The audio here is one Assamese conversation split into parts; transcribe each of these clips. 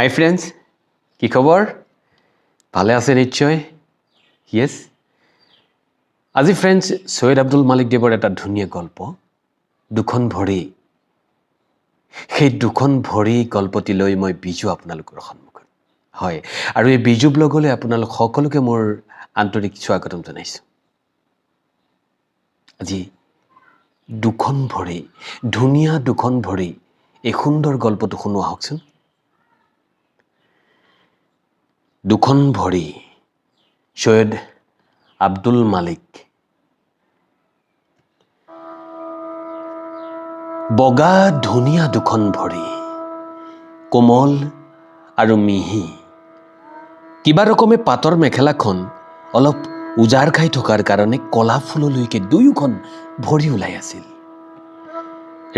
হাই ফ্ৰেণ্ডছ, কি খবৰ? ভালে আছে নিশ্চয়? য়েছ। আজি ফ্ৰেণ্ডছ সৈয়দ আব্দুল মালিক দেৱৰ এটা ধুনীয়া গল্প, দুখন ভৰি। সেই দুখন ভৰি গল্পটি লৈ মই বিজু আপোনালোকৰ সন্মুখত। হয়, আৰু এই বিজু ব্লগলৈ আপোনালোক সকলোকে মোৰ আন্তৰিক স্বাগতম জনাইছোঁ। আজি দুখন ভৰি, ধুনীয়া দুখন ভৰি, এই সুন্দৰ গল্পটো শুনো আহকচোন। দুখন ভৰি, সৈয়দ আব্দুল মালিক। বগা ধুনীয়া দুখন ভৰি, কোমল আৰু মিহি। কিবা ৰকমে পাতৰ মেখেলাখন অলপ উজাৰ খাই থকাৰ কাৰণে কলা ফুললৈকে দুয়োখন ভৰি ওলাই আছিল।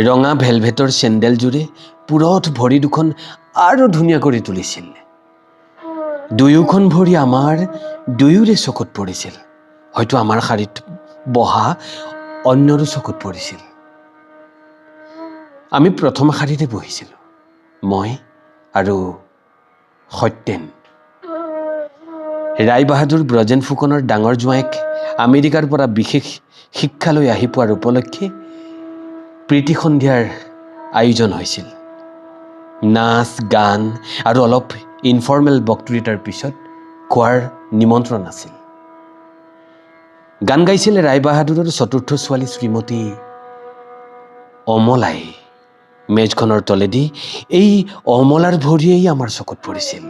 ৰঙা ভেলভেটৰ চেণ্ডেলযোৰে পুৰঠ ভৰি দুখন আৰু ধুনীয়া কৰি তুলিছিল। দুয়োখন ভৰি আমাৰ দুয়োৰে চকুত পৰিছিল। হয়তো আমাৰ শাৰীত বহা অন্যৰো চকুত পৰিছিল। আমি প্ৰথম শাৰীতে বহিছিলোঁ, মই আৰু সত্যেন। ৰায় বাহাদুৰ ব্ৰজেন ফুকনৰ ডাঙৰ জোঁৱায়েক আমেৰিকাৰ পৰা বিশেষ শিক্ষালৈ আহি পোৱাৰ উপলক্ষে প্ৰীতি সন্ধিয়াৰ আয়োজন হৈছিল। নাচ গান আৰু অলপ ইনফৰ্মেল বক্তৃতাৰ পিছত খোৱাৰ নিমন্ত্ৰণ আছিল। গান গাইছিল ৰায় বাহাদুৰৰ চতুৰ্থ ছোৱালী শ্ৰীমতী অমলাই। মেজখনৰ তলেদি এই অমলাৰ ভৰিয়েই আমাৰ চকুত পৰিছিল,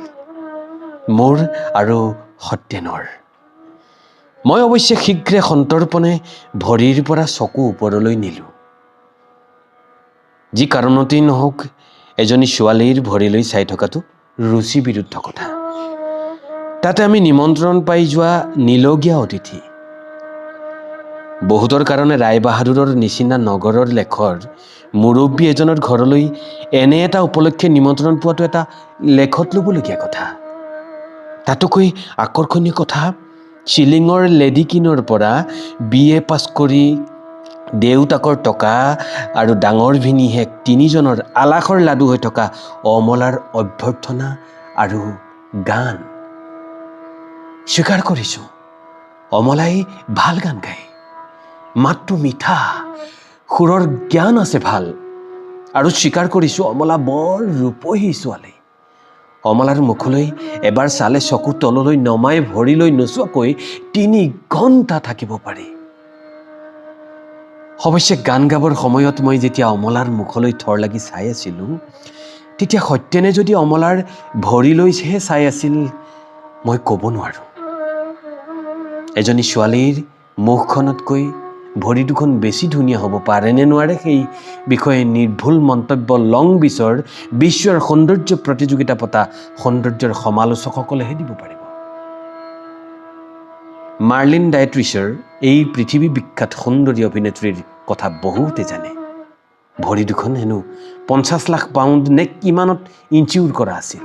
মোৰ আৰু সত্যেনৰ। মই অৱশ্যে শীঘ্ৰে সন্তৰ্পণে ভৰিৰ পৰা চকু ওপৰলৈ নিলোঁ। যি কাৰণতেই নহওক, এজনী ছোৱালীৰ ভৰিলৈ চাই থকাটো ৰুচি বিৰুদ্ধ কথা। তাতে আমি নিমন্ত্ৰণ পাই যোৱা নিলগীয়া অতিথি। বহুতৰ কাৰণে ৰায় বাহাদুৰৰ নিচিনা নগৰৰ লেখৰ মুৰব্বী এজনৰ ঘৰলৈ এনে এটা উপলক্ষে নিমন্ত্ৰণ পোৱাটো এটা লেখত ল'বলগীয়া কথা। তাতোকৈ আকৰ্ষণীয় কথা, চিলিঙৰ লেডিকিনৰ পৰা BA পাছ কৰি দেউতাকৰ টকা আৰু ডাঙৰ ভিনীহেক তিনিজনৰ আলাসৰ লাডু হৈ থকা অমলাৰ অভ্যৰ্থনা আৰু গান। স্বীকাৰ কৰিছোঁ, অমলাই ভাল গান গায়, মাতটো মিঠা, সুৰৰ জ্ঞান আছে ভাল। আৰু স্বীকাৰ কৰিছোঁ, অমলা বৰ ৰূপহী ছোৱালী। অমলাৰ মুখলৈ এবাৰ চালে চকু তললৈ নমাই ভৰিলৈ নোচোৱাকৈ 3 ঘণ্টা থাকিব পাৰি। অৱশ্যে গান গাবৰ সময়ত মই যেতিয়া অমলাৰ মুখলৈ থৰ লাগি চাই আছিলোঁ, তেতিয়া সত্যেনে যদি অমলাৰ ভৰিলৈহে চাই আছিল, মই ক'ব নোৱাৰোঁ। এজনী ছোৱালীৰ মুখখনতকৈ ভৰি দুখন বেছি ধুনীয়া হ'ব পাৰে নে নোৱাৰে, সেই বিষয়ে নিৰ্ভুল মন্তব্য লং বিচৰ বিশ্বৰ সৌন্দৰ্য প্ৰতিযোগিতা পতা সৌন্দৰ্যৰ সমালোচকসকলেহে দিব পাৰিব। মাৰ্লিন ডায়েট্ৰিছৰ এই পৃথিৱী বিখ্যাত সুন্দৰী অভিনেত্ৰীৰ কথা বহুতে জানে। ভৰি দুখন হেনো 50 লাখ পাউণ্ড নে কিমানত ইনচিউৰ কৰা আছিল।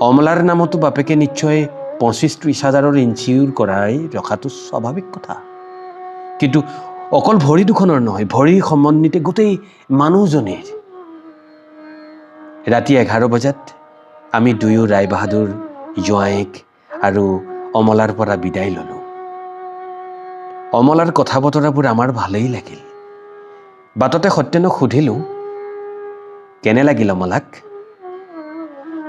অমলাৰ নামতো বাপেকে নিশ্চয় 25-30 হাজাৰৰ ইনচিউৰ কৰাই ৰখাটো স্বাভাৱিক কথা। কিন্তু অকল ভৰি দুখনৰ নহয়, ভৰি সমন্বিতে গোটেই মানুহজনীৰ। ৰাতি 11 বজাত আমি দুয়ো ৰায় বাহাদুৰ জোঁৱায়েক আৰু অমলাৰ পৰা বিদায় ল'লোঁ। অমলাৰ কথা বতৰাবোৰ আমাৰ ভালেই লাগিল। বাটতে সত্যেনক সুধিলোঁ, কেনে লাগিল অমলাক?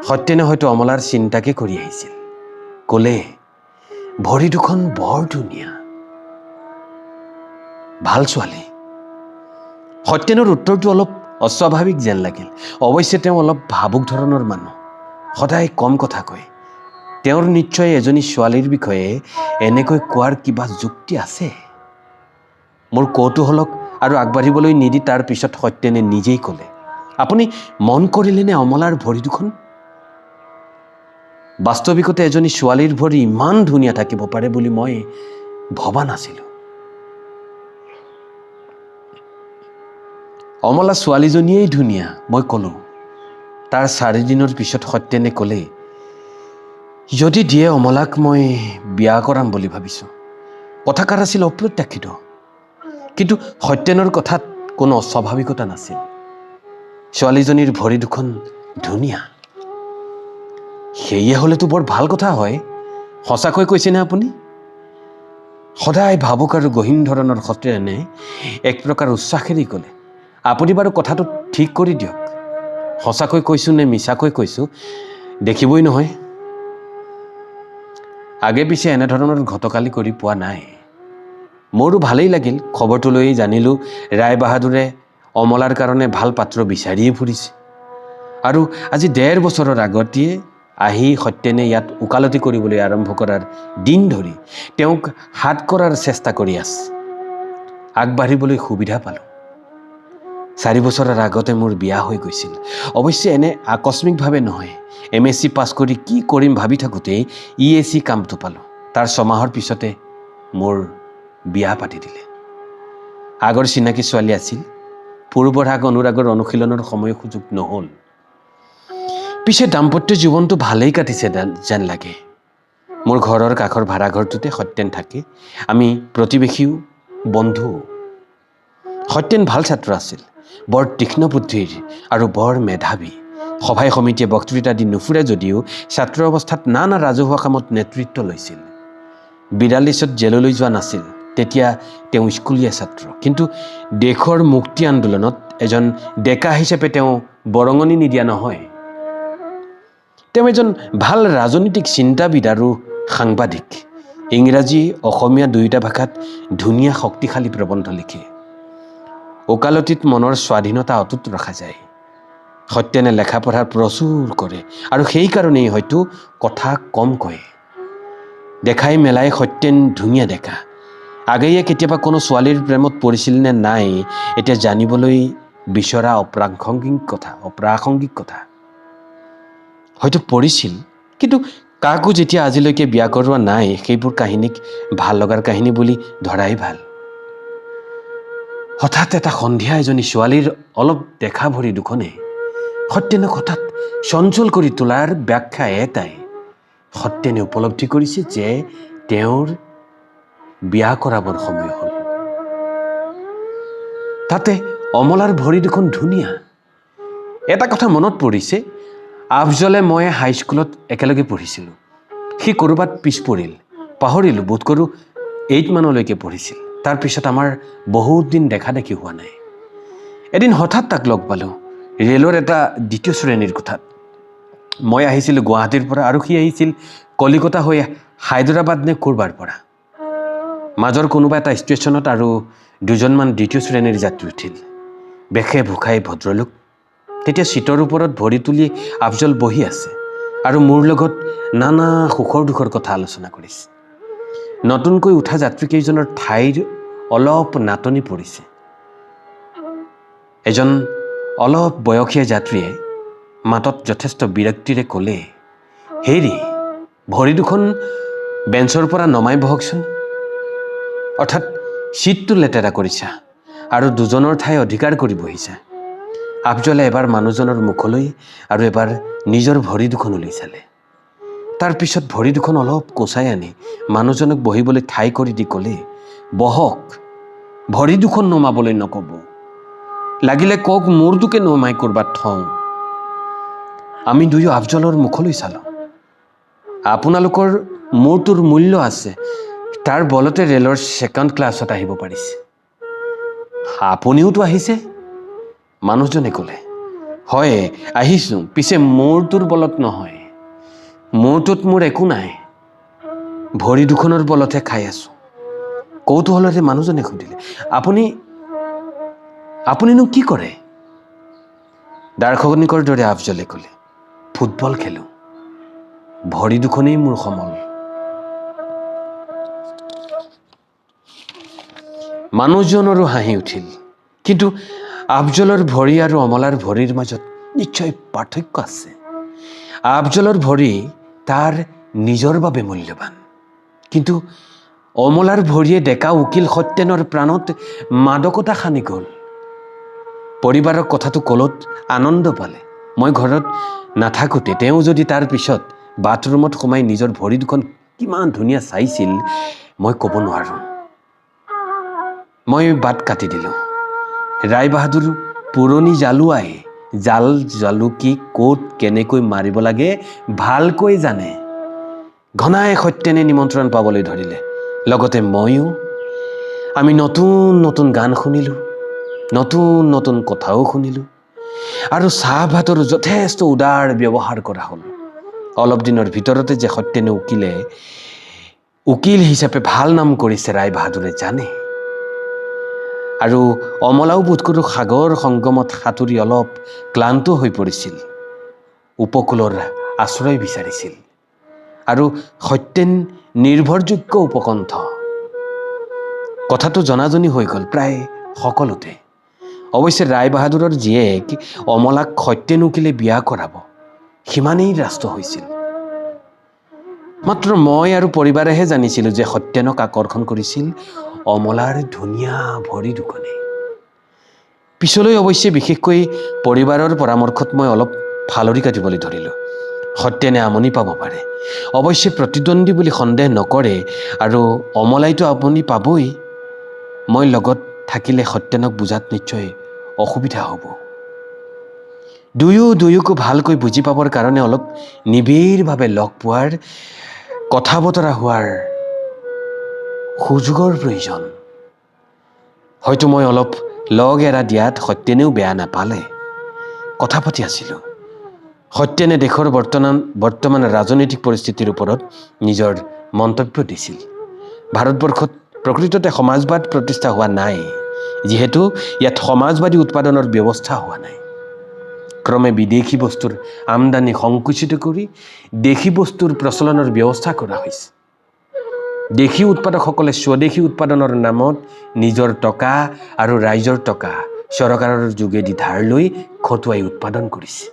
সত্যেনে হয়তো অমলাৰ চিন্তাকে কৰি আহিছিল। ক'লে, ভৰি দুখন বৰ ধুনীয়া, ভাল ছোৱালী। সত্যেনৰ উত্তৰটো অলপ অস্বাভাৱিক যেন লাগিল। অৱশ্যে তেওঁ অলপ ভাবুক ধৰণৰ মানুহ, সদায় কম কথা কয়। তেওঁৰ নিশ্চয় এজনী ছোৱালীৰ বিষয়ে এনেকৈ কোৱাৰ কিবা যুক্তি আছে। মোৰ কৌতূহলক আৰু আগবাঢ়িবলৈ নিদি তাৰ পিছত সত্যেনে নিজেই ক'লে, আপুনি মন কৰিলেনে অমলাৰ ভৰি দুখন? বাস্তৱিকতে এজনী ছোৱালীৰ ভৰি ইমান ধুনীয়া থাকিব পাৰে বুলি মই ভবা নাছিলোঁ। অমলা ছোৱালীজনীয়েই ধুনীয়া, মই ক'লোঁ। তাৰ 4 দিনৰ পিছত সত্যেনে ক'লে, যদি দিয়ে অমলাক মই বিয়া কৰাম বুলি ভাবিছোঁ। কথাষাৰ আছিল অপ্ৰত্যাশিত, কিন্তু সত্যেনৰ কথাত কোনো অস্বাভাৱিকতা নাছিল। ছোৱালীজনীৰ ভৰি দুখন ধুনীয়া। সেয়ে হ'লেতো বৰ ভাল কথা হয়। সঁচাকৈ কৈছেনে আপুনি? সদায় ভাবুক আৰু গহীন ধৰণৰ সতেনে এক প্ৰকাৰ উচ্ছ্বাসেৰে ক'লে, আপুনি বাৰু কথাটো ঠিক কৰি দিয়ক। সঁচাকৈ কৈছোঁ নে মিছাকৈ কৈছোঁ দেখিবই নহয়। আগে পিছে এনেধৰণৰ ঘটকালি কৰি পোৱা নাই। মোৰো ভালেই লাগিল। খবৰটো লৈ জানিলোঁ ৰায় বাহাদুৰে অমলাৰ কাৰণে ভাল পাত্ৰ বিচাৰিয়ে ফুৰিছে। আৰু আজি ১.৫ বছৰৰ আগতেই আহি সত্যেনে ইয়াত ওকালতি কৰিবলৈ আৰম্ভ কৰাৰ দিন ধৰি তেওঁক হাত কৰাৰ চেষ্টা কৰি আছে। আগবাঢ়িবলৈ সুবিধা পালোঁ। ৪ বছৰৰ আগতে মোৰ বিয়া হৈ গৈছিল। অৱশ্যে এনে আকস্মিকভাৱে নহয়। MSc পাছ কৰি কি কৰিম ভাবি থাকোঁতেই EAC কামটো পালোঁ। তাৰ ৬ মাহৰ পিছতে মোৰ বিয়া পাতি দিলে। আগৰ চিনাকি ছোৱালী আছিল। পূৰ্বৰাগ অনুৰাগৰ অনুশীলনৰ সময় সুযোগ নহ'ল। পিছে দাম্পত্য জীৱনটো ভালেই কাটিছে যেন লাগে। মোৰ ঘৰৰ কাষৰ ভাড়াঘৰটোতে সত্যেন থাকে। আমি প্ৰতিবেশীও বন্ধু। সত্যেন ভাল ছাত্ৰ আছিল, বৰ তীক্ষ্ণ বুদ্ধিৰ আৰু বৰ মেধাৱী। সভাই সমিতিয়ে বক্তৃতা দি নুফুৰে যদিও ছাত্ৰ অৱস্থাত নানা ৰাজহুৱা কামত নেতৃত্ব লৈছিল। ৪২ত জেললৈ যোৱা নাছিল, তেতিয়া তেওঁ স্কুলীয়া ছাত্ৰ। কিন্তু দেশৰ মুক্তি আন্দোলনত এজন ডেকা হিচাপে তেওঁ বৰঙণি নিদিয়া নহয়। তেওঁ এজন ভাল ৰাজনৈতিক চিন্তাবিদ আৰু সাংবাদিক। ইংৰাজী অসমীয়া দুয়োটা ভাষাত ধুনীয়া শক্তিশালী প্ৰবন্ধ লিখে। ওকালতিত মনৰ স্বাধীনতা অটুট ৰখা যায়। সত্যেনে লেখা পঢ়া প্ৰচুৰ কৰে আৰু সেইকাৰণেই হয়তো কথা কম কয়। দেখাই মেলাই সত্যেন ধুনীয়া ডেকা। আগেয়ে কেতিয়াবা কোনো ছোৱালীৰ প্ৰেমত পৰিছিল নে নাই এতিয়া জানিবলৈ বিচৰা অপ্ৰাসংগিক কথা। হয়তো পৰিছিল, কিন্তু কাকো যেতিয়া আজিলৈকে বিয়া কৰোৱা নাই সেইবোৰ কাহিনীক ভাল লগাৰ কাহিনী বুলি ধৰাই ভাল। হঠাৎ এটা সন্ধিয়া এজনী ছোৱালীৰ অলপ দেখা ভৰি দুখনে সত্যেনক হঠাৎ চঞ্চল কৰি তোলাৰ ব্যাখ্যা এটাই। সত্যেনে উপলব্ধি কৰিছে যে তেওঁৰ বিয়া কৰাবৰ সময় হ'ল। তাতে অমলাৰ ভৰি দুখন ধুনীয়া। এটা কথা মনত পৰিছে, আফজলে মই হাইস্কুলত একেলগে পঢ়িছিলোঁ। সি ক'ৰবাত পিছ পৰিল, পাহৰিলোঁ, বোধ কৰোঁ 8 মানলৈকে পঢ়িছিল। তাৰপিছত আমাৰ বহুত দিন দেখা দেখি হোৱা নাই। এদিন হঠাৎ তাক লগ পালোঁ ৰেলৰ এটা 2য় শ্ৰেণীৰ কোঠাত। মই আহিছিলোঁ গুৱাহাটীৰ পৰা আৰু সি আহিছিল কলিকতা হৈ হায়দৰাবাদ নে ক'ৰবাৰ পৰা। মাজৰ কোনোবা এটা ষ্টেচনত আৰু 2জনমান 2য় শ্ৰেণীৰ যাত্ৰী উঠিল। বেশে ভোষাই ভদ্ৰলোক। তেতিয়া চিটৰ ওপৰত ভৰি তুলি আফজল বহি আছে আৰু মোৰ লগত নানা সুখৰ দুখৰ কথা আলোচনা কৰিছে। নতুনকৈ উঠা যাত্ৰীকেইজনৰ ঠাইৰ অলপ নাটনি পৰিছে। এজন অলপ বয়সীয়া যাত্ৰীয়ে মাতত যথেষ্ট বিৰক্তিৰে ক'লে, হেৰি ভৰি দুখন বেঞ্চৰ পৰা নমাই বহকচোন। অৰ্থাৎ চিটটো লেতেৰা কৰিছা আৰু 2জনৰ ঠাই অধিকাৰ কৰি বহিছা। আফজলে এবাৰ মানুহজনৰ মুখলৈ আৰু এবাৰ নিজৰ ভৰি দুখনলৈ চালে। তাৰপিছত ভৰি দুখন অলপ কোচাই আনি মানুহজনক বহিবলৈ ঠাই কৰি দি ক'লে, বহক, ভৰি দুখন নমাবলৈ নক'ব। লাগিলে কওক মূৰটোকে নমাই ক'ৰবাত থওঁ। আমি দুয়ো আফজলৰ মুখলৈ চালোঁ। আপোনালোকৰ মূৰটোৰ মূল্য আছে, তাৰ বলতে ৰেলৰ 2nd ক্লাছত আহিব পাৰিছে। আপুনিওতো আহিছে, মানুহজনে ক'লে। হয় আহিছোঁ, পিছে মূৰটোৰ বলত নহয়। মূৰটোত মোৰ একো নাই, ভৰি দুখনৰ বলতহে খাই আছোঁ। কৌতূহলেৰে মানুহজনে সুধিলে, আপুনিনো কি কৰে? দাৰ্শনিকৰ দৰে আফজলে ক'লে, ফুটবল খেলোঁ, ভৰি দুখনেই মোৰ সমল। মানুহজনৰো হাঁহি উঠিল। কিন্তু আফজলৰ ভৰি আৰু অমলাৰ ভৰিৰ মাজত নিশ্চয় পাৰ্থক্য আছে। আফজলৰ ভৰি তাৰ নিজৰ বাবে মূল্যৱান, কিন্তু অমলাৰ ভৰিয়ে ডেকা উকিল সত্যেনৰ প্ৰাণত মাদকতা সানি গ'ল। পৰিবাৰৰ কথাটো ক'লত আনন্দ পালে। মই ঘৰত নাথাকোঁতে তেওঁ যদি তাৰ পিছত বাথৰুমত সোমাই নিজৰ ভৰি দুখন কিমান ধুনীয়া চাইছিল মই ক'ব নোৱাৰোঁ। মই বাট কাটি দিলোঁ। ৰায় বাহাদুৰ পুৰণি জালুৱাই জাল জালুকি ক'ত কেনেকৈ মাৰিব লাগে ভালকৈ জানে। ঘনাই সত্যেনে নিমন্ত্ৰণ পাবলৈ ধৰিলে, লগতে ময়ো। আমি নতুন নতুন গান শুনিলোঁ, নতুন নতুন কথাও শুনিলোঁ, আৰু চাহ ভাতৰো যথেষ্ট উদাৰ ব্যৱহাৰ কৰা হ'ল। অলপ দিনৰ ভিতৰতে যে সত্যেনে উকিল হিচাপে ভাল নাম কৰিছে ৰায়বাহাদুৰে জানে। আৰু অমলাও বোধ কৰোঁ সাগৰ সংগমত সাঁতুৰি অলপ ক্লান্ত হৈ পৰিছিল, উপকূলৰ আশ্ৰয় বিচাৰিছিল। আৰু সত্যেন নিৰ্ভৰযোগ্য উপকণ্ঠ। কথাটো জনাজনি হৈ গ'ল প্ৰায় সকলোতে। অৱশ্যে ৰায়বাহাদুৰৰ জীয়েক অমলাক সত্যেন উকিলে বিয়া কৰাব, সিমানেই ৰাষ্ট্ৰ হৈছিল। মাত্ৰ মই আৰু পৰিবাৰেহে জানিছিলোঁ যে সত্যেনক আকৰ্ষণ কৰিছিল অমলাৰ ধুনীয়া ভৰি দুখনে। পিছলৈ অৱশ্যে বিশেষকৈ পৰিবাৰৰ পৰামৰ্শত মই অলপ ফালৰি কাটিবলৈ ধৰিলোঁ। সত্যেনে আমনি পাব পাৰে, অৱশ্যে প্ৰতিদ্বন্দ্বী বুলি সন্দেহ নকৰে, আৰু অমলাইতো আমনি পাবই। মই লগত থাকিলে সত্যেনক বুজাত নিশ্চয় অসুবিধা হ'ব। দুয়োকো ভালকৈ বুজি পাবৰ কাৰণে অলপ নিবিড়ভাৱে লগ পোৱাৰ, কথা বতৰা হোৱাৰ সুযোগৰ প্ৰয়োজন। হয়তো মই অলপ লগ এৰা দিয়াত সত্যেনেও বেয়া নাপালে। কথা পাতি আছিলোঁ। সত্যেনে দেশৰ বৰ্তমান ৰাজনৈতিক পৰিস্থিতিৰ ওপৰত নিজৰ মন্তব্য দিছিল। ভাৰতবৰ্ষত প্ৰকৃততে সমাজবাদ প্ৰতিষ্ঠা হোৱা নাই, যিহেতু ইয়াত সমাজবাদী উৎপাদনৰ ব্যৱস্থা হোৱা নাই। ক্ৰমে বিদেশী বস্তুৰ আমদানি সংকুচিত কৰি দেশী বস্তুৰ প্ৰচলনৰ ব্যৱস্থা কৰা হৈছে। দেশী উৎপাদকসকলে স্বদেশী উৎপাদনৰ নামত নিজৰ টকা আৰু ৰাইজৰ টকা চৰকাৰৰ যোগেদি ধাৰ লৈ খটুৱাই উৎপাদন কৰিছে।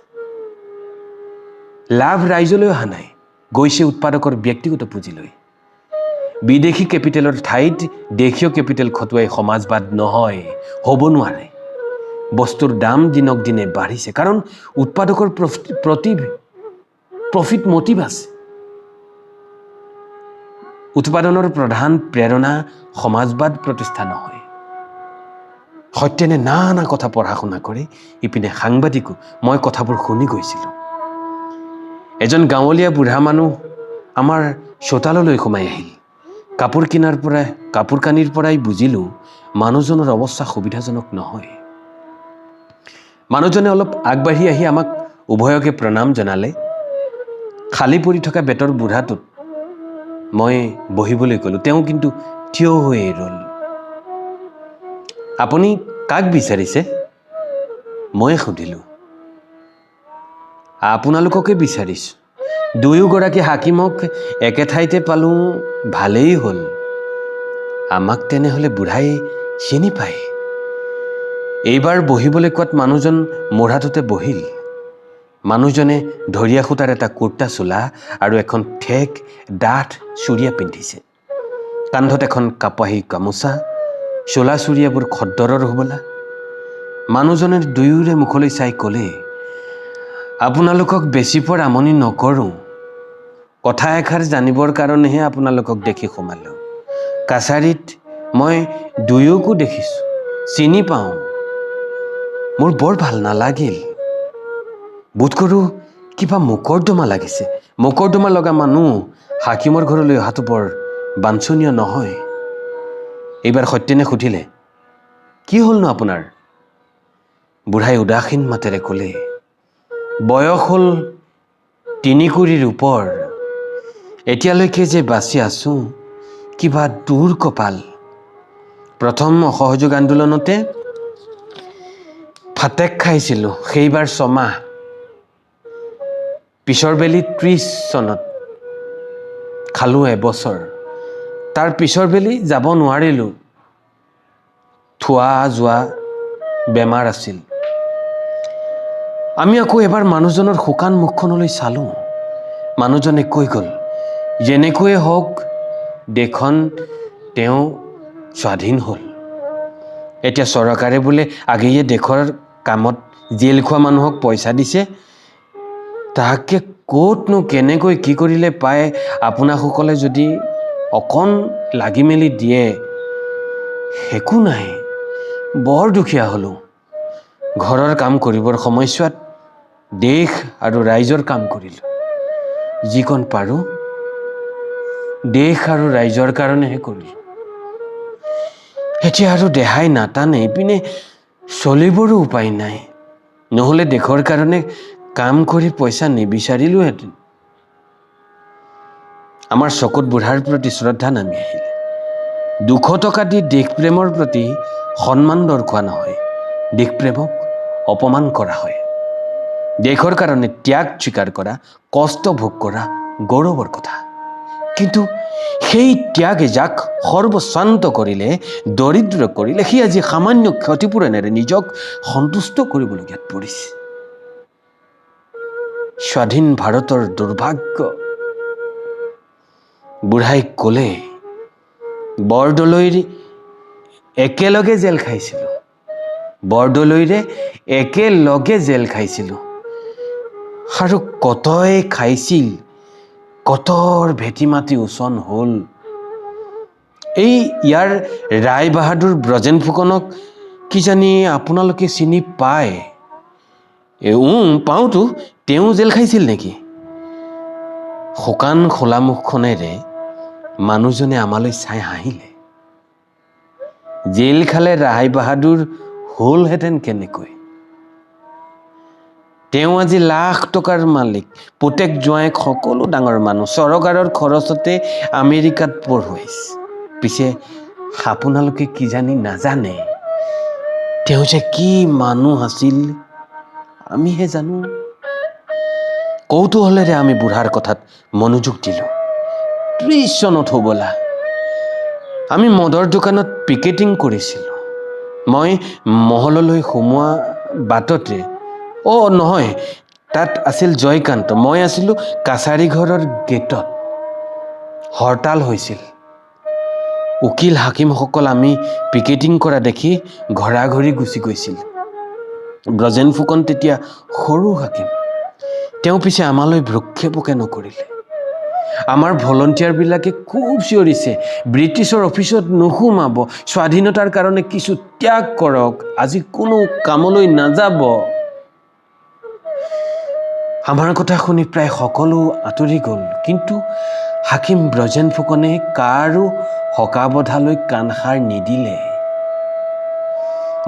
লাভ ৰাইজলৈ অহা নাই, গৈছে উৎপাদকৰ ব্যক্তিগত পুঁজিলৈ। বিদেশী কেপিটেলৰ ঠাইত দেশীয় কেপিটেল খটুৱাই সমাজবাদ নহয়, হ'ব নোৱাৰে। বস্তুৰ দাম দিনক দিনে বাঢ়িছে, কাৰণ উৎপাদকৰ প্ৰফিট মটিভ আছে। উৎপাদনৰ প্ৰধান প্ৰেৰণা সমাজবাদ প্ৰতিষ্ঠা নহয়। সত্যেনে নানা কথা পঢ়া শুনা কৰে, ইপিনে সাংবাদিকো। মই কথাবোৰ শুনি গৈছিলোঁ। এজন গাঁৱলীয়া বুঢ়া মানুহ আমাৰ চোতাললৈ সোমাই আহিল। কাপোৰ কানিৰ পৰাই বুজিলোঁ মানুহজনৰ অৱস্থা সুবিধাজনক নহয়। মানুহজনে অলপ আগবাঢ়ি আহি আমাক উভয়কে প্ৰণাম জনালে। খালী পৰি থকা বেতৰ বুঢ়াটোত মই বহিবলৈ ক'লোঁ, তেওঁ কিন্তু থিয় হৈয়ে ৰ'ল। আপুনি কাক বিচাৰিছে? মই সুধিলোঁ। আপোনালোককে বিচাৰিছোঁ। দুয়োগৰাকী হাকিমক একে ঠাইতে পালোঁ, ভালেই হ'ল। আমাক তেনেহ'লে বুঢ়াই চিনি পায়। এইবাৰ বহিবলৈ কোৱাত মানুহজন মূঢ়াটোতে বহিল। মানুহজনে ধৰিয়া সূতাৰ এটা কুৰ্তা চোলা আৰু এখন ঠেক ডাঠ চুৰিয়া পিন্ধিছে। কান্ধত এখন কাপাহী গামোচা, চোলা চুৰিয়াবোৰ খদ্দৰৰ হ'বলা। মানুহজনে দুয়োৰে মুখলৈ চাই ক'লে, আপোনালোকক বেছি পৰ আমনি নকৰোঁ। কথা এষাৰ জানিবৰ কাৰণেহে আপোনালোকক দেখি সোমালোঁ। কাছাৰীত মই দুয়োকো দেখিছোঁ, চিনি পাওঁ। মোৰ বৰ ভাল নালাগিল। বোধ কৰোঁ কিবা মোকৰ্দমা লাগিছে। মোকৰ্দমা লগা মানুহ হাকিমৰ ঘৰলৈ অহাটো বৰ বাঞ্ছনীয় নহয়। এইবাৰ সত্যেনে সুধিলে, কি হ'লনো আপোনাৰ? বুঢ়াই উদাসীন মাতেৰে ক'লে, বয়স হ'ল ৩ কুৰিৰ ওপৰ। এতিয়ালৈকে যে বাচি আছোঁ, কিবা দূৰ কপাল। প্ৰথম অসহযোগ আন্দোলনতে ফাটেক খাইছিলোঁ, সেইবাৰ ৬ মাহ। পিছৰ বেলি ৩০ চনত খালোঁ এবছৰ। তাৰ পিছৰ বেলি যাব নোৱাৰিলোঁ, থোৱা যোৱা বেমাৰ আছিল। আমি আকৌ এবাৰ মানুহজনৰ শুকান মুখখনলৈ চালোঁ। মানুহজনে কৈ গ'ল, যেনেকৈয়ে হওক দেশখন তেওঁ স্বাধীন হ'ল। এতিয়া চৰকাৰে বোলে আগেয়ে দেশৰ কামত জেল খোৱা মানুহক পইচা দিছে। তাকে ক'তনো কেনেকৈ কি কৰিলে পায়, আপোনাসকলে যদি অকণ লাগি মেলি দিয়ে। একো নাই, বৰ দুখীয়া হ'লোঁ। ঘৰৰ কাম কৰিবৰ সময়ছোৱাত দেশ আৰু ৰাইজৰ কাম কৰিলোঁ। যিকণ পাৰোঁ দেশ আৰু ৰাইজৰ কাৰণেহে কৰিলোঁ। এতিয়া আৰু দেহাই নাটানে, ইপিনে চলিবৰো উপায় নাই। নহ'লে দেশৰ কাৰণে কাম কৰি পইচা নিবিচাৰিলোহেঁতেন। আমাৰ চকুত বুঢ়াৰ প্ৰতি শ্ৰদ্ধা নামি আহিলে। 200 টকা দি দেশপ্ৰেমৰ প্ৰতি সন্মান দৰ্শোৱা নহয়, দেশপ্ৰেমক অপমান কৰা হয়। দেশৰ কাৰণে ত্যাগ স্বীকাৰ কৰা, কষ্ট ভোগ কৰা গৌৰৱৰ কথা। কিন্তু সেই ত্যাগে যাক সৰ্বশান্ত কৰিলে, দৰিদ্ৰ কৰিলে, সি আজি সামান্য ক্ষতিপূৰণেৰে নিজক সন্তুষ্ট কৰিবলগীয়াত পৰিছে। স্বাধীন ভাৰতৰ দুৰ্ভাগ্য। বুঢ়াই ক'লে, বৰদলৈৰ একেলগে জেল খাইছিলোঁ, বৰদলৈৰে একেলগে জেল খাইছিলোঁ। আৰু কতই খাইছিল, কতৰ ভেটি মাটি ওচন হ'ল। ইয়াৰ ৰায় বাহাদুৰ ব্ৰজেন ফুকনক কিজানি আপোনালোকে চিনি পায়? পাওঁতো, তেওঁ জেল খাইছিল নেকি? শুকান খোলা মুখখনেৰে মানুহজনে আমালৈ চাই হাঁহিলে। জেল খালে ৰায় বাহাদুৰ হ'লহেঁতেন কেনেকৈ? তেওঁ আজি লাখ টকাৰ মালিক, পুতেক জোঁৱায়েক সকলো ডাঙৰ মানুহ, চৰকাৰৰ খৰচতে আমেৰিকাত পঢ়ুৱাইছে। পিছে আপোনালোকে কিজানি নাজানে তেওঁ যে কি মানুহ আছিল, আমিহে জানো। কৌতূহলেৰে আমি বুঢ়াৰ কথাত মনোযোগ দিলোঁ। 30 চনত হ'বলা, আমি মদৰ দোকানত পিকেটিং কৰিছিলোঁ। মই মহললৈ সোমোৱা বাটতে, নহয়, তাত আছিল জয়কান্ত, মই আছিলোঁ কাছাৰী ঘৰৰ গেটত। হৰতাল হৈছিল। উকিল হাকিমসকল আমি পিকেটিং কৰা দেখি ঘৰা-ঘৰি গুচি গৈছিল। ব্ৰজেন ফুকন তেতিয়া সৰু হাকিম। তেওঁ পিছে আমালৈ ভ্ৰক্ষেপকে নকৰিলে। আমাৰ ভলণ্টিয়াৰবিলাকে খুব চিঞৰিছে, ব্ৰিটিছৰ অফিচত নোসোমাব, স্বাধীনতাৰ কাৰণে কিছু ত্যাগ কৰক, আজি কোনো কামলৈ নাযাব। আমাৰ কথা শুনি প্ৰায় সকলো আঁতৰি গ'ল। কিন্তু হাকিম ব্ৰজেন ফুকনে কাৰো হকা-বধালৈ কাণসাৰ নিদিলে।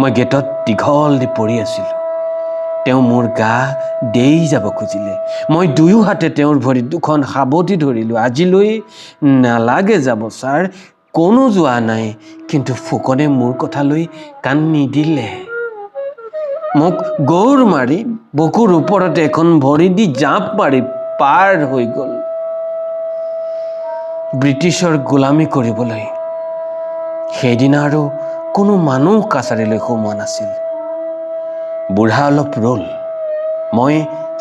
মই গেটত দীঘল দি পৰি আছিলোঁ। তেওঁ মোৰ গা দেই যাব খুজিলে। মই দুয়ো হাতে তেওঁৰ ভৰিত দুখন সাবটি ধৰিলোঁ। আজিলৈ নালাগে যাব ছাৰ, কোনো যোৱা নাই। কিন্তু ফুকনে মোৰ কথালৈ কাণ নিদিলে। মোক গৌৰ মাৰি বুকুৰ ওপৰতে এখন ভৰি দি জাঁপ মাৰি পাৰ হৈ গ'ল ব্ৰিটিছৰ গোলামী কৰিবলৈ। সেইদিনা আৰু কোনো মানুহ কাছাৰীলৈ সোমোৱা নাছিল। বুঢ়া অলপ ৰ'ল। মই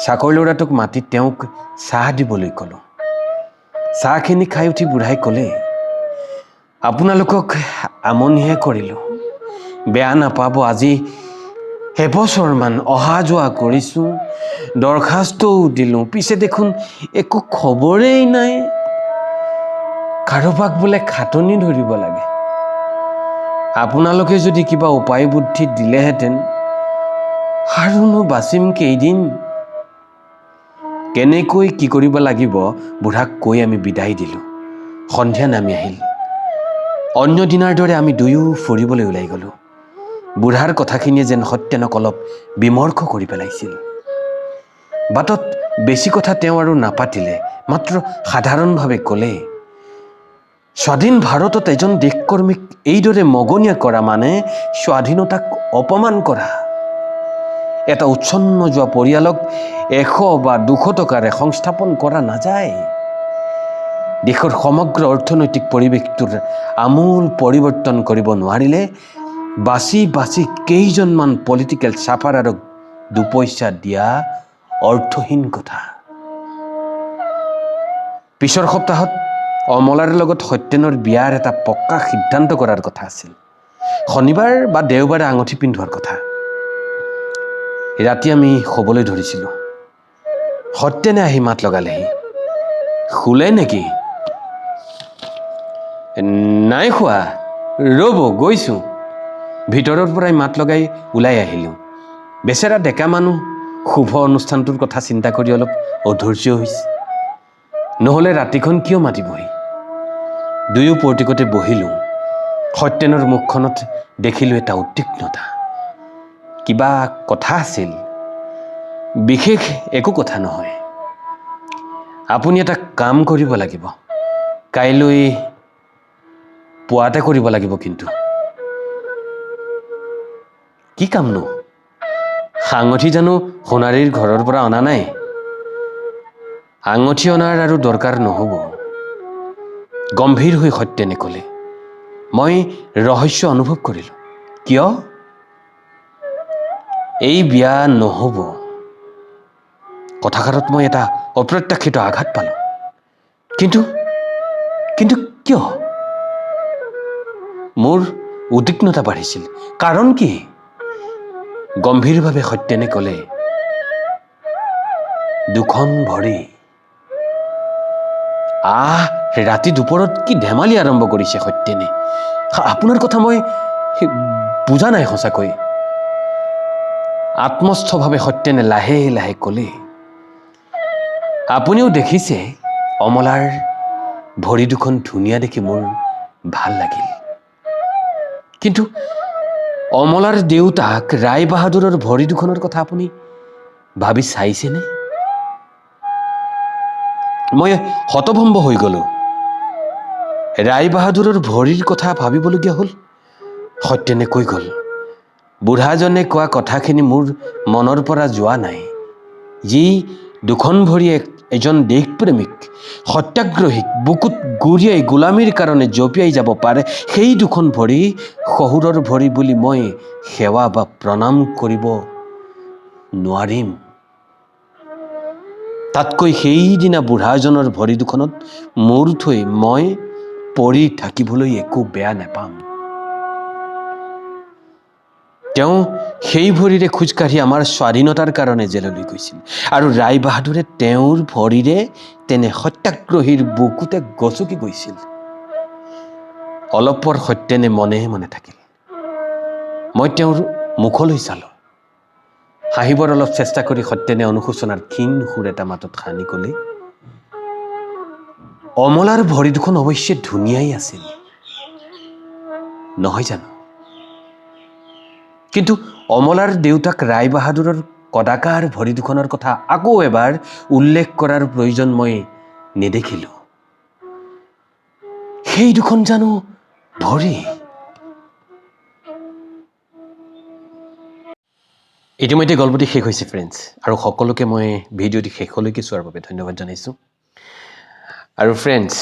চাকৰি ল'ৰাটোক মাতি তেওঁক চাহ দিবলৈ ক'লোঁ। চাহখিনি খাই উঠি বুঢ়াই ক'লে, আপোনালোকক আমনিহে কৰিলোঁ, বেয়া নাপাব। আজি এবছৰমান অহা যোৱা কৰিছোঁ, দৰখাস্তও দিলোঁ, পিছে দেখোন একো খবৰেই নাই। কাৰোবাক বোলে খাটনি ধৰিব লাগে। আপোনালোকে যদি কিবা উপায় বুদ্ধি দিলেহেঁতেন, আৰুনো বাচিম কেইদিন। কেনেকৈ কি কৰিব লাগিব বুঢ়াক কৈ আমি বিদায় দিলোঁ। সন্ধিয়া নামি আহিল। অন্য দিনাৰ দৰে আমি দুয়ো ফুৰিবলৈ ওলাই গ'লোঁ। বুঢ়াৰ কথাখিনিয়ে যেন সত্যেনক অলপ বিমৰ্ষ কৰি পেলাইছিল। বাটত বেছি কথা তেওঁ আৰু নাপাতিলে, মাত্ৰ সাধাৰণভাৱে ক'লে, স্বাধীন ভাৰতত এজন দেশকৰ্মীক এইদৰে মগনীয়া কৰা মানে স্বাধীনতাক অপমান কৰা। এটা উচ্ছন্ন যোৱা পৰিয়ালক 100 বা 200 টকাৰে সংস্থাপন কৰা নাযায়। দেশৰ সমগ্ৰ অৰ্থনৈতিক পৰিৱেশটোৰ আমূল পৰিৱৰ্তন কৰিব নোৱাৰিলে বাছি বাছি কেইজনমান পলিটিকেল চাফাৰাৰক 2 পইচা দিয়া অৰ্থহীন কথা। পিছৰ সপ্তাহত অমলাৰ লগত সত্যেনৰ বিয়াৰ এটা পক্কা সিদ্ধান্ত কৰাৰ কথা আছিল। শনিবাৰ বা দেওবাৰে আঙুঠি পিন্ধোৱাৰ কথা। ৰাতি আমি শুবলৈ ধৰিছিলোঁ। সত্যেনে আহি মাত লগালেহি। শুলে নেকি? নাই শুৱা, ৰ'ব গৈছোঁ। ভিতৰৰ পৰাই মাত লগাই ওলাই আহিলোঁ। বেচেৰা ডেকা মানুহ শুভ অনুষ্ঠানটোৰ কথা চিন্তা কৰি অলপ অধৈৰ্য হৈছে। নহ'লে ৰাতিখন কিয় মাতিবহি? দুয়ো পৰ্টিকতে বহিলোঁ। সত্যেনৰ মুখখনত দেখিলোঁ এটা উদ্বিগ্নতা। কিবা কথা আছিল। বিশেষ একো কথা নহয়। আপুনি এটা কাম কৰিব লাগিব। কাইলৈ পুৱাতে কৰিব লাগিব কিন্তু। কি কামনো? আঙঠি জানো সোণাৰীৰ ঘৰৰ পৰা অনা নাই? আঙঠি অনাৰ আৰু দৰকাৰ নহ'ব। গম্ভীৰ হৈ সত্যেনে ক'লে। মই ৰহস্য অনুভৱ কৰিলোঁ। কিয়? এই বিয়া নহ'ব। কথাষাৰত মই এটা অপ্ৰত্যাশিত আঘাত পালোঁ। কিন্তু কিয়? মোৰ উদ্বিগ্নতা বাঢ়িছিল। কাৰণ কি? গম্ভীৰভাৱে সত্যেনে ক'লে, দুখন ভৰি। ৰাতি দুপৰত কি ধেমালি আৰম্ভ কৰিছে সত্যেনে? আপোনাৰ কথা মই বুজা নাই সঁচাকৈ। আত্মস্থভাৱে সত্যেনে লাহে লাহে ক'লে, আপুনিও দেখিছে অমলাৰ ভৰি দুখন ধুনীয়া দেখি মোৰ ভাল লাগিল। কিন্তু অমলাৰ দেউতাক ৰায় বাহাদুৰৰ ভৰি দুখনৰ কথা আপুনি ভাবি চাইছেনে? মই হতভম্ব হৈ গ'লোঁ। ৰায় বাহাদুৰৰ ভৰিৰ কথা ভাবিবলগীয়া হ'ল। সত্যেনে কৈ গ'ল, বুঢ়াজনে কোৱা কথাখিনি মোৰ মনৰ পৰা যোৱা নাই। যি দুখন ভৰি এজন দেশপ্ৰেমিক সত্যাগ্ৰহীক বুকুত গুৰিয়াই গোলামীৰ কাৰণে জঁপিয়াই যাব পাৰে, সেই দুখন ভৰি শহুৰৰ ভৰি বুলি মই সেৱা বা প্ৰণাম কৰিব নোৱাৰিম। তাতকৈ সেইদিনা বুঢ়াজনৰ ভৰি দুখনত মূৰ থৈ মই পৰি থাকিবলৈ একো বেয়া নাপাম। তেওঁ সেই ভৰিৰে খোজকাঢ়ি আমাৰ স্বাধীনতাৰ কাৰণে জেললৈ গৈছিল আৰু ৰায় বাহাদুৰে তেওঁৰ ভৰিৰে তেনে সত্যাগ্ৰহীৰ বুকুতে গচকি গৈছিল। অলপ পৰ সত্যেনে মনে মনে থাকিল। মই তেওঁৰ মুখলৈ চালোঁ। হাঁহিবৰ অলপ চেষ্টা কৰি সত্যেনে অনুশোচনাৰ ক্ষীণ সুৰ এটা মাতত সানি ক'লে, অমলাৰ ভৰি দুখন অৱশ্যে ধুনীয়াই আছিল, নহয় জানো? কিন্তু অমলাৰ দেউতাক ৰায় বাহাদুৰৰ কদাকাৰ ভৰি দুখনৰ কথা আকৌ এবাৰ উল্লেখ কৰাৰ প্ৰয়োজন মই নেদেখিলোঁ। সেই দুখন জানো ভৰি? ইতিমধ্যে গল্পটি শেষ হৈছে ফ্ৰেণ্ডছ, আৰু সকলোকে মই ভিডিঅ'টি শেষলৈকে চোৱাৰ বাবে ধন্যবাদ জনাইছোঁ। আৰু ফ্ৰেণ্ডছ,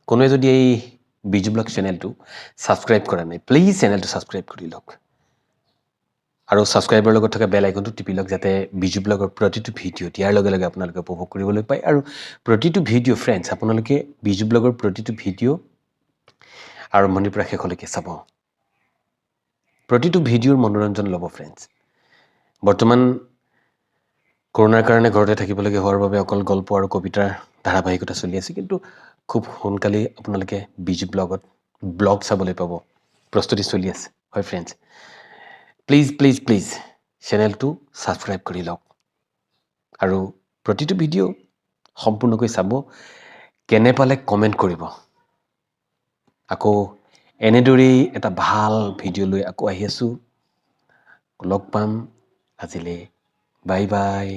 কোনোৱে যদি এই বিজু ব্লগ চেনেলটো ছাবস্ক্ৰাইব কৰা নাই, প্লিজ চেনেলটো ছাবস্ক্ৰাইব কৰি লওক আৰু ছাবস্ক্ৰাইবৰ লগত থকা বেল আইকনটো টিপি লওক, যাতে বিজু ব্লগৰ প্ৰতিটো ভিডিঅ' দিয়াৰ লগে লগে আপোনালোকে উপভোগ কৰিবলৈ পায়। আৰু প্ৰতিটো ভিডিঅ' ফ্ৰেণ্ডছ, আপোনালোকে বিজু ব্লগৰ প্ৰতিটো ভিডিঅ' আৰম্ভণিৰ পৰা শেষলৈকে চাব। প্ৰতিটো ভিডিঅ'ৰ মনোৰঞ্জন ল'ব ফ্ৰেণ্ডছ। বৰ্তমান কৰোণাৰ কাৰণে ঘৰতে থাকিবলগীয়া হোৱাৰ বাবে অকল গল্প আৰু কবিতাৰ ধাৰাবাহিকতা চলি আছে, কিন্তু খুব সোনকালেই আপোনালোকে বিজু ব্লগত ব্লগ চাবলৈ পাব। প্ৰস্তুতি চলি আছে, হয় ফ্ৰেণ্ডছ। প্লিজ প্লিজ প্লিজ চেনেলটো ছাবস্ক্ৰাইব কৰি লওক আৰু প্ৰতিটো ভিডিঅ' সম্পূৰ্ণকৈ চাব। কেনে পালে কমেণ্ট কৰিব। আকৌ এনেদৰেই এটা ভাল ভিডিঅ' লৈ আকৌ আহি আছোঁ। লগ পাম। আজিলৈ বাই বাই।